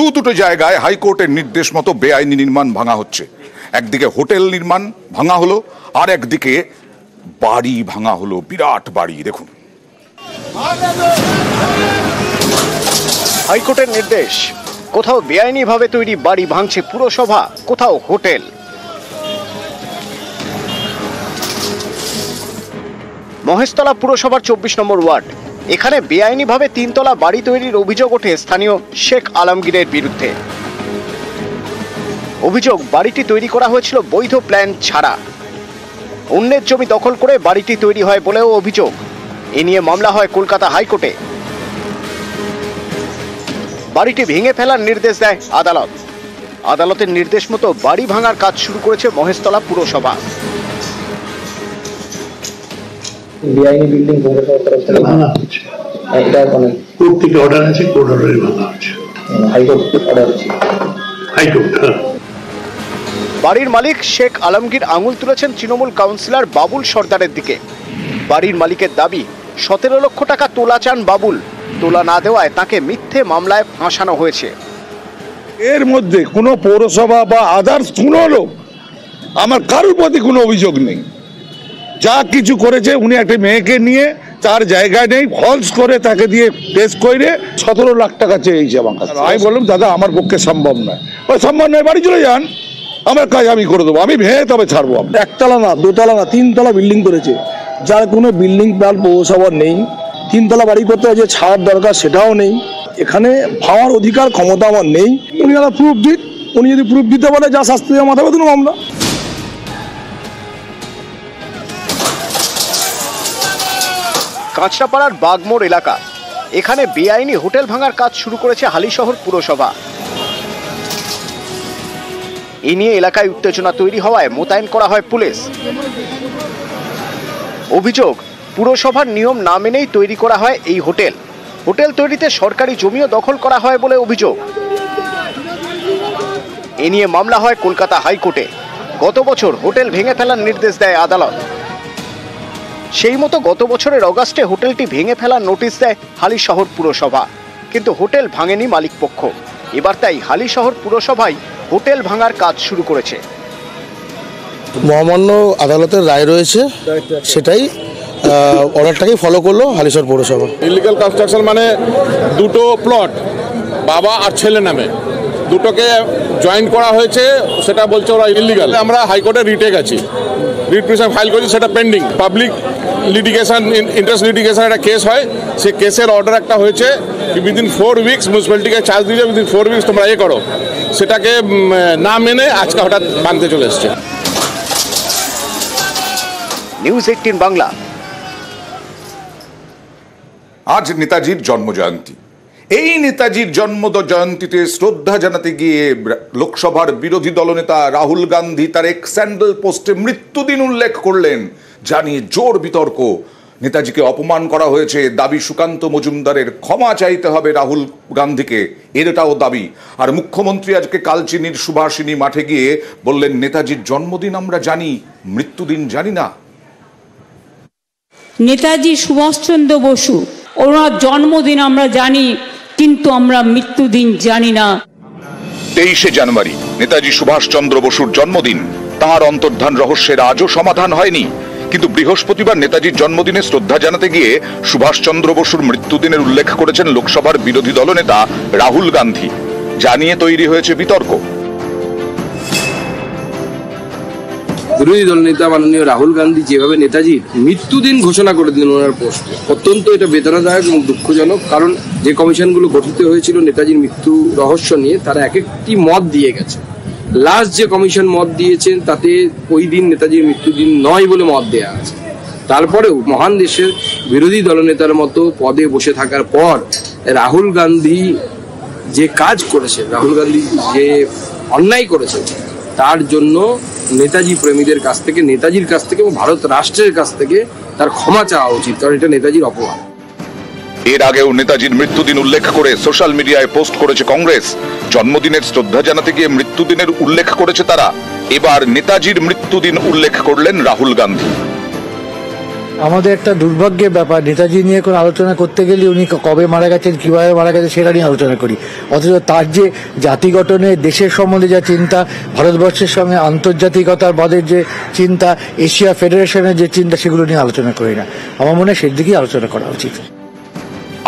দুটো জায়গায় হাইকোর্টের নির্দেশ মতো বেআইনি নির্মাণ ভাঙা হচ্ছে। একদিকে হোটেল নির্মাণ ভাঙা হলো, আর একদিকে বাড়ি ভাঙা হলো, বিরাট বাড়ি। দেখুন, হাইকোর্টের নির্দেশ, কোথাও বেআইনি ভাবে তৈরি বাড়ি ভাঙছে পুরসভা, কোথাও হোটেল। মহেশতলা পুরসভার 24 নম্বর ওয়ার্ড, এখানে বেআইনি ভাবে 3 তলা বাড়ি তৈরির অভিযোগ ওঠে স্থানীয় শেখ আলমগীরের বিরুদ্ধে। অভিযোগ, বাড়িটি তৈরি করা হয়েছিল বৈধ প্ল্যান ছাড়া। অন্যের জমি দখল করে বাড়িটি তৈরি হয় বলেও অভিযোগ। এ নিয়ে মামলা হয় কলকাতা হাইকোর্টে। বাড়িটি ভেঙে ফেলার নির্দেশ দেয় আদালত। আদালতের নির্দেশ মতো বাড়ি ভাঙার কাজ শুরু করেছে মহেশতলা পুরসভা। বেআইনি বিল্ডিং পৌরসভার তরফ থেকে ভাঙা হচ্ছে, এটা মানে কোর্ট থেকে অর্ডার আছে, কোর্ট অর্ডারে ভাঙা হচ্ছে, হাইকোর্ট অর্ডার আছে, হাইকোর্ট। বাড়ির মালিক শেখ আলমগীর আঙুল তুলেছেন তৃণমূল কাউন্সিলর বাবুল সর্দারের দিকে। বাড়ির মালিকের দাবি 17 লক্ষ টাকা তোলা চান বাবুল। তোলা না দেওয়ায় তাকে মিথ্যে মামলায় ফাঁসানো হয়েছে। এর মধ্যে কোনো পৌরসভা বা আদার্স কোনো লোক, আমার কারোর প্রতি কোনো অভিযোগ নেই। যা কিছু করেছে উনি একটা মেয়েকে নিয়ে তার জায়গায় নেই, ফলস করে তাকে দিয়ে টেস্ট করে 17 লাখ টাকা চেয়েছে আমার কাছে। আমি বললাম দাদা আমার পক্ষে সম্ভব নয়। সম্ভব নয়, বাড়ি চলে যান, আমার কাজ আমি করে দেবো, আমি ভেঙে তবে ছাড়বো। একতলা না, 2 তলা না, 3 তলা বিল্ডিং করেছে, যার কোনো বিল্ডিং প্ল্যান পৌরসভার নেই। 3 তলা বাড়ি করতে যে ছাড় দরকার সেটাও নেই। এখানে ভাঙার অধিকার ক্ষমতা আমার নেই। উনি যারা প্রুফ দিক, উনি যদি প্রুফ দিতে পারে যা শাস্তি দেওয়া মাথা বেতন মামলা। কাঁচরাপাড়ার বাগমোড় এলাকা, এখানে বেআইনি হোটেল ভাঙার কাজ শুরু করেছে হালিশহর পুরসভা। এ নিয়ে এলাকায় উত্তেজনা তৈরি হওয়ায় মোতায়েন করা হয় পুলিশ। অভিযোগ, পুরসভার নিয়ম না মেনেই তৈরি করা হয় এই হোটেল। হোটেল তৈরিতে সরকারি জমিও দখল করা হয় বলে অভিযোগ। এ নিয়ে মামলা হয় কলকাতা হাইকোর্টে। গত বছর হোটেল ভেঙে ফেলার নির্দেশ দেয় আদালত। সেই মতো গত বছরের অগাস্টে হোটেলটি ভেঙে ফেলার নোটিশ দেয় হালিশহর পুরসভা, কিন্তু হোটেল ভাঙেনি মালিকপক্ষ। এবার তাই হালিশহর পুরসভায় হোটেল ভাঙার কাজ শুরু করেছে। মহামান্য আদালতের রায় রয়েছে, সেটাই অর্ডারটাকে ফলো করলো হালিশহর পৌরসভা। ইলিগাল কনস্ট্রাকশন মানে দুটো প্লট বাবা আর ছেলে নামে, দুটোকে জয়েন্ট করা হয়েছে, সেটা বলছে ওরা ইলিগাল। আমরা হাইকোর্টে রিটে গেছি, রিট পিটিশন ফাইল করেছি, সেটা pending. Public litigation, interest litigation একটা কেস হয়, সেই কেসের অর্ডার একটা হয়েছে উইদিন 4 উইকস মিউনিসিপ্যালিটিকে চার্জ দিয়ে উইদিন 4 উইকস তোমরা করো। সেটাকে না মেনে আজকে হঠাৎ ভাঙতে চলে এসছে। নিউজ 18 বাংলা। আজ নেতাজির জন্মজয়ন্তী। এই নেতাজির জন্মজয়ন্তীতে শ্রদ্ধা জানাতে গিয়ে লোকসভার বিরোধী দলনেতা রাহুল গান্ধী তার এক স্যান্ডেল পোস্টে মৃত্যুদিন উল্লেখ করলেন, জানিয়ে জোর বিতর্ক। নেতাজিকে অপমান করা হয়েছে, দাবি সুকান্ত মজুমদারের ক্ষমা চাইতে হবে রাহুল গান্ধীকে, এটাও দাবি। আর মুখ্যমন্ত্রী আজকে কালচিনির সুভাষিনী মাঠে গিয়ে বললেন, নেতাজির জন্মদিন আমরা জানি, মৃত্যুদিন জানি না। নেতাজি সুভাষচন্দ্র বসু, ওনার জন্মদিন আমরা জানি, কিন্তু আমরা মৃত্যুদিন জানি না। 23শে জানুয়ারি নেতাজি সুভাষচন্দ্র বসুর জন্মদিন। তাঁর অন্তর্ধান রহস্যের আজও সমাধান হয়নি। কিন্তু বৃহস্পতিবার নেতাজির জন্মদিনে শ্রদ্ধা জানাতে গিয়ে সুভাষচন্দ্র বসুর মৃত্যুদিনের উল্লেখ করেছেন লোকসভার বিরোধী দলনেতা রাহুল গান্ধী। জানিয়ে তৈরি হয়েছে বিতর্ক। বিরোধী দল নেতা মাননীয় রাহুল গান্ধী যেভাবে নেতাজির মৃত্যুদিন ঘোষণা করে দিলেন ওনার পোস্টে, অত্যন্ত এটা বেদনাদায়ক এবং দুঃখজনক। কারণ যে কমিশনগুলো গঠিত হয়েছিল নেতাজির মৃত্যু রহস্য নিয়ে, তারা এক একটি মত দিয়ে গেছে। লাস্ট যে কমিশন মত দিয়েছেন তাতে ওই দিন নেতাজির মৃত্যুদিন নয় বলে মত দেয়া আছে। তারপরেও মহান দেশের বিরোধী দলনেতার মতো পদে বসে থাকার পর রাহুল গান্ধী যে কাজ করেছে, রাহুল গান্ধী যে অন্যায় করেছে, তার জন্য নেতাজি প্রেমীদের কাছ থেকে, নেতাজির কাছ থেকে এবং ভারত রাষ্ট্রের কাছ থেকে তার ক্ষমা চাওয়া উচিত, কারণ এটা নেতাজির অপমান। এর আগেও নেতাজির মৃত্যুদিন উল্লেখ করে সোশ্যাল মিডিয়ায় পোস্ট করেছে কংগ্রেস। জন্মদিনের শ্রদ্ধা জানাতে গিয়ে মৃত্যুদিনের উল্লেখ করেছে তারা। এবার নেতাজির মৃত্যুদিন উল্লেখ করলেন রাহুল গান্ধী। আমাদের একটা দুর্ভাগ্যের ব্যাপার, নেতাজি নিয়ে কোনো আলোচনা করতে গেলে উনি কবে মারা গেছেন, কিভাবে মারা গেছেন সেটা নিয়ে আলোচনা করি, অথচ তার যে জাতি গঠনে দেশের সম্বন্ধে যা চিন্তা, ভারতবর্ষের সঙ্গে আন্তর্জাতিকতার বাদের যে চিন্তা, এশিয়া ফেডারেশনের যে চিন্তা, সেগুলো নিয়ে আলোচনা করি না। আমার মনে হয় সেদিকেই আলোচনা করা উচিত।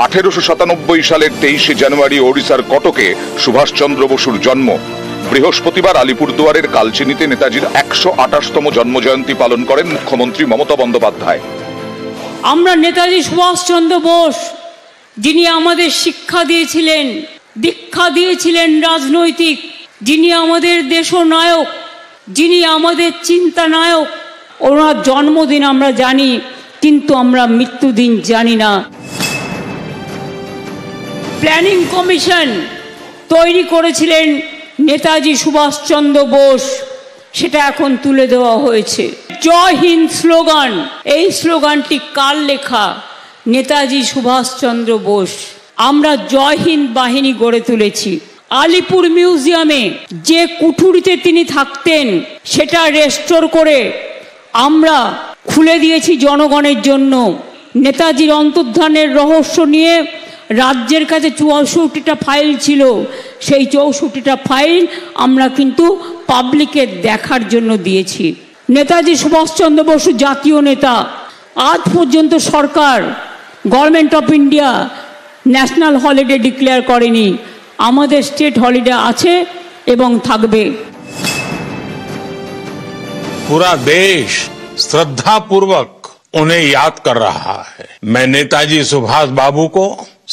1897 সালের 23 জানুয়ারি ওড়িশার কটকে সুভাষচন্দ্র বসুর জন্ম। বৃহস্পতিবার আলিপুরদুয়ারের কালচিনিতে নেতাজির 128তম জন্মজয়ন্তী পালন করেন মুখ্যমন্ত্রী মমতা বন্দ্যোপাধ্যায়। আমরা নেতাজি সুভাষচন্দ্র বোস, যিনি আমাদের শিক্ষা দিয়েছিলেন, দীক্ষা দিয়েছিলেন রাজনৈতিক, যিনি আমাদের দেশনায়ক, যিনি আমাদের চিন্তানায়ক, ওনার জন্মদিন আমরা জানি, কিন্তু আমরা মৃত্যুদিন জানি না। প্ল্যানিং কমিশন তৈরি করেছিলেন নেতাজি সুভাষচন্দ্র বোস, সেটা এখন তুলে দেওয়া হয়েছে। জয় হিন্দ স্লোগান, এই স্লোগানটি কার লেখা? নেতাজি সুভাষচন্দ্র বোস। আমরা জয় হিন্দ বাহিনী গড়ে তুলেছি। আলিপুর মিউজিয়ামে যে কুঠুরিতে তিনি থাকতেন সেটা রেস্টোর করে আমরা খুলে দিয়েছি জনগণের জন্য। নেতাজির অন্তর্ধানের রহস্য নিয়ে রাজ্যের কাছে 64টা ফাইল ছিল, সেই 64টা ফাইল আমরা কিন্তু পাবলিকের দেখার জন্য দিয়েছি। নেতাজি সুভাষচন্দ্র বসু জাতীয় নেতা। আজ পর্যন্ত সরকার, government of India national holiday declare করেনি। আমাদের স্টেট হলিডে আছে এবং থাকবে। पूरा देश श्रद्धापूर्वक उन्हें याद कर रहा है। मैं नेताजी सुभाष बाबू को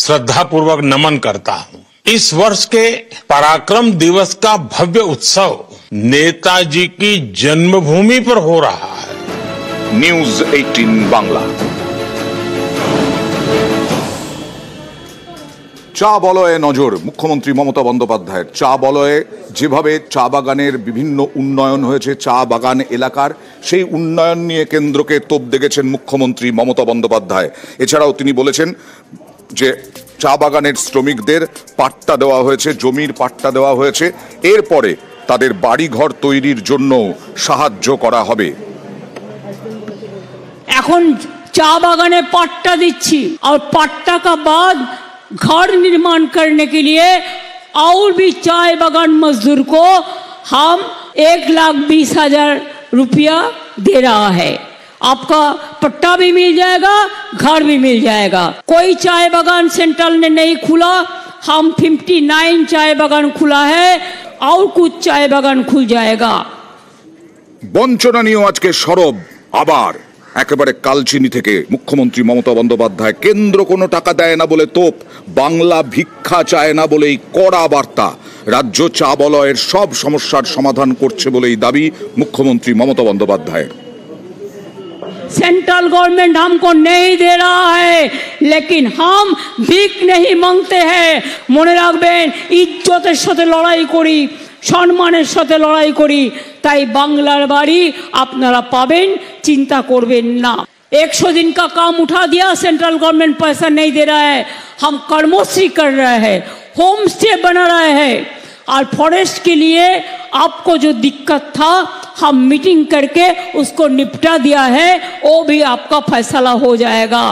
श्रद्धापूर्वक नमन करता हूं। इस वर्ष के पराक्रम दिवस का भव्य उत्सव नेताजी की जन्मभूमि पर हो रहा है। নিউজ 18 বাংলা। চা বলয়ে নজর মুখ্যমন্ত্রী মমতা বন্দ্যোপাধ্যায়ের। চা বলয়ে যেভাবে চা বাগানের বিভিন্ন উন্নয়ন হয়েছে চা বাগান এলাকার, সেই উন্নয়ন নিয়ে কেন্দ্রকে তোপ দেগেছেন মুখ্যমন্ত্রী মমতা বন্দ্যোপাধ্যায়। এছাড়াও তিনি বলেছেন যে চা বাগানের শ্রমিকদের পাট্টা দেওয়া হয়েছে, জমির পাট্টা দেওয়া হয়েছে, এরপরে তাদের বাড়িঘর তৈরির জন্য সাহায্য করা হবে। এখন চা বাগানে पट्टा দিচ্ছি और पट्टा का बाद घर निर्माण करने के लिए और भी चाय बागान मजदूर को हम 1,20,000 रुपया दे रहा है। आपका पट्टा भी मिल जाएगा, घर भी मिल जाएगा। कोई चाय बागान सेंट्रल ने नहीं खुला, हम 59 चाय बागान खुला है और कुछ चाय बागान खुल जाएगा। বঞ্চনা নিয়ে আজকে সরব আবার একেবারে কালচিনি থেকে মুখ্যমন্ত্রী মমতা বন্দ্যোপাধ্যায়। কেন্দ্র কোনো টাকা দেয় না বলে তোপ, বাংলা ভিক্ষা চায় না বলেই কড়া বার্তা। রাজ্য চা বলয়ের সব সমস্যার সমাধান করছে বলেই দাবি মুখ্যমন্ত্রী মমতা বন্দ্যোপাধ্যায়ের। सेंट्रल गवर्नमेंट हमको नहीं दे रहा है, लेकिन हम भीख नहीं मांगते हैं। মনে রাখবেন, ইজ্জতের সাথে লড়াই করি, সম্মানের সাথে লড়াই করি, তাই বাংলার বাড়ি আপনারা পাবেন, চিন্তা করবেন না। 100 दिन का काम उठा दिया, सेंट्रल गवर्नमेंट पैसा नहीं दे रहा है। हम कर्मश्री कर रहे हैं, होम स्टे बना रहे हैं, और फॉरेस्ट के लिए आपको जो दिक्कत था हम मीटिंग करके उसको निपटा दिया है, वो भी आपका फैसला हो जाएगा।